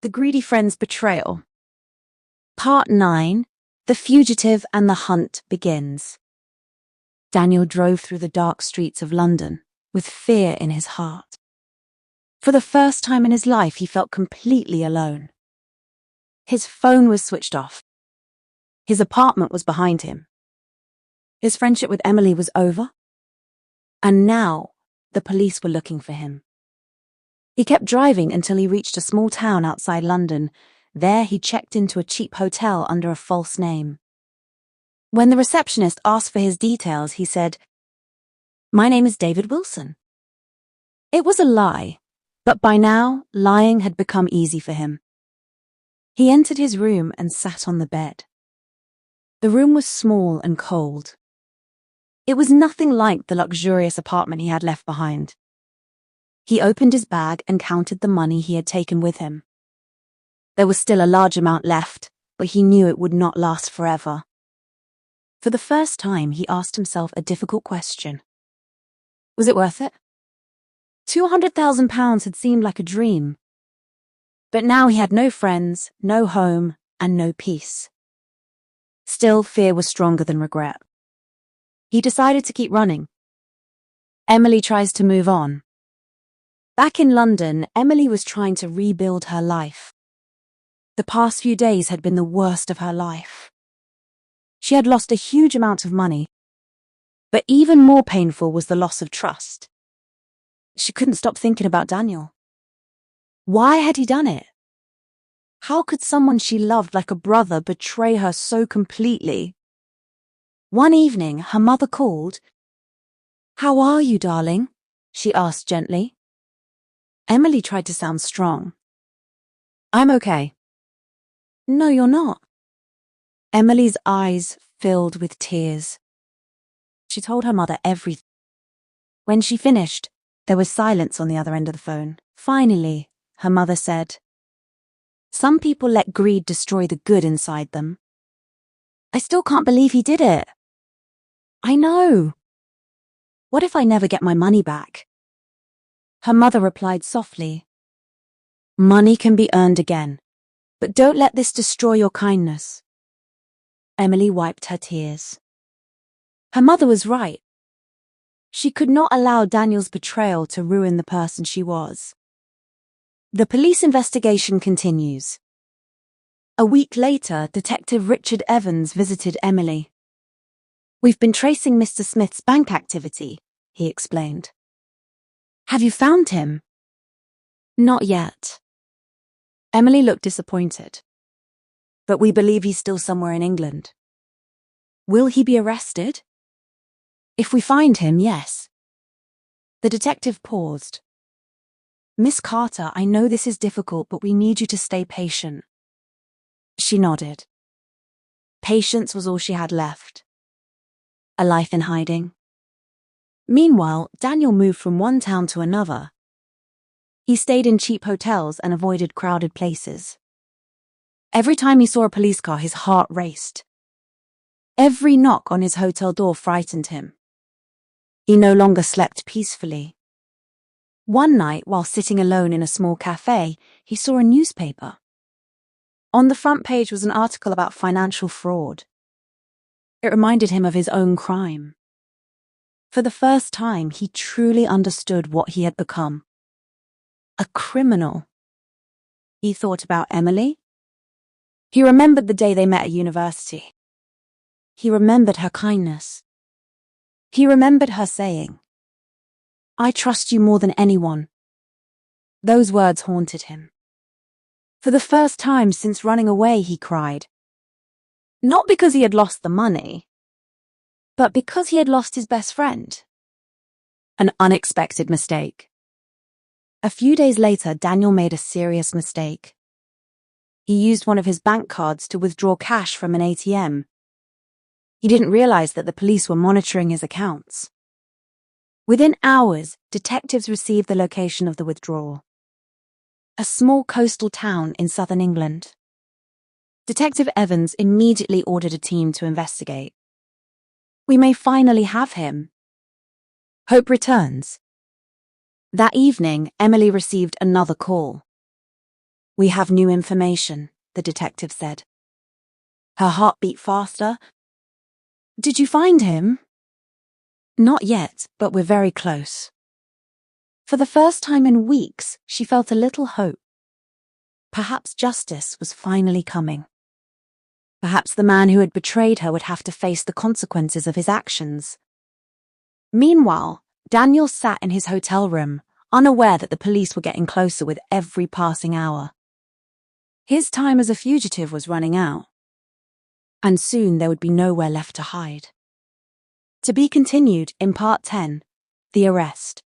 The Greedy Friend's Betrayal. Part 9. The Fugitive and the Hunt begins. Daniel drove through the dark streets of London with fear in his heart. For the first time in his life, he felt completely alone. His phone was switched off. His apartment was behind him. His friendship with Emily was over. And now, the police were looking for him. He kept driving until he reached a small town outside London. There he checked into a cheap hotel under a false name. When the receptionist asked for his details, he said, "My name is David Wilson." It was a lie, but by now, lying had become easy for him. He entered his room and sat on the bed. The room was small and cold. It was nothing like the luxurious apartment he had left behind. He opened his bag and counted the money he had taken with him. There was still a large amount left, but he knew it would not last forever. For the first time, he asked himself a difficult question. Was it worth it? £200,000 had seemed like a dream. But now he had no friends, no home, and no peace. Still, fear was stronger than regret. He decided to keep running. Emily tries to move on. Back in London, Emily was trying to rebuild her life. The past few days had been the worst of her life. She had lost a huge amount of money, but even more painful was the loss of trust. She couldn't stop thinking about Daniel. Why had he done it? How could someone she loved like a brother betray her so completely? One evening, her mother called. "How are you, darling?" she asked gently. Emily tried to sound strong. "I'm okay." "No, you're not." Emily's eyes filled with tears. She told her mother everything. When she finished, there was silence on the other end of the phone. Finally, her mother said, "Some people let greed destroy the good inside them." "I still can't believe he did it." "I know. What if I never get my money back?" Her mother replied softly, "Money can be earned again, but don't let this destroy your kindness." Emily wiped her tears. Her mother was right. She could not allow Daniel's betrayal to ruin the person she was. The police investigation continues. A week later, Detective Richard Evans visited Emily. "We've been tracing Mr. Smith's bank activity," he explained. "Have you found him?" "Not yet." Emily looked disappointed. "But we believe he's still somewhere in England." "Will he be arrested?" "If we find him, yes." The detective paused. "Miss Carter, I know this is difficult, but we need you to stay patient." She nodded. Patience was all she had left. A life in hiding. Meanwhile, Daniel moved from one town to another. He stayed in cheap hotels and avoided crowded places. Every time he saw a police car, his heart raced. Every knock on his hotel door frightened him. He no longer slept peacefully. One night, while sitting alone in a small cafe, he saw a newspaper. On the front page was an article about financial fraud. It reminded him of his own crime. For the first time, he truly understood what he had become. A criminal. He thought about Emily. He remembered the day they met at university. He remembered her kindness. He remembered her saying, "I trust you more than anyone." Those words haunted him. For the first time since running away, he cried. Not because he had lost the money, but because he had lost his best friend. An unexpected mistake. A few days later, Daniel made a serious mistake. He used one of his bank cards to withdraw cash from an ATM. He didn't realize that the police were monitoring his accounts. Within hours, detectives received the location of the withdrawal. A small coastal town in southern England. Detective Evans immediately ordered a team to investigate. "We may finally have him." Hope returns. That evening, Emily received another call. "We have new information," the detective said. Her heart beat faster. "Did you find him?" "Not yet, but we're very close." For the first time in weeks, she felt a little hope. Perhaps justice was finally coming. Perhaps the man who had betrayed her would have to face the consequences of his actions. Meanwhile, Daniel sat in his hotel room, unaware that the police were getting closer with every passing hour. His time as a fugitive was running out, and soon there would be nowhere left to hide. To be continued in Part 10, The Arrest.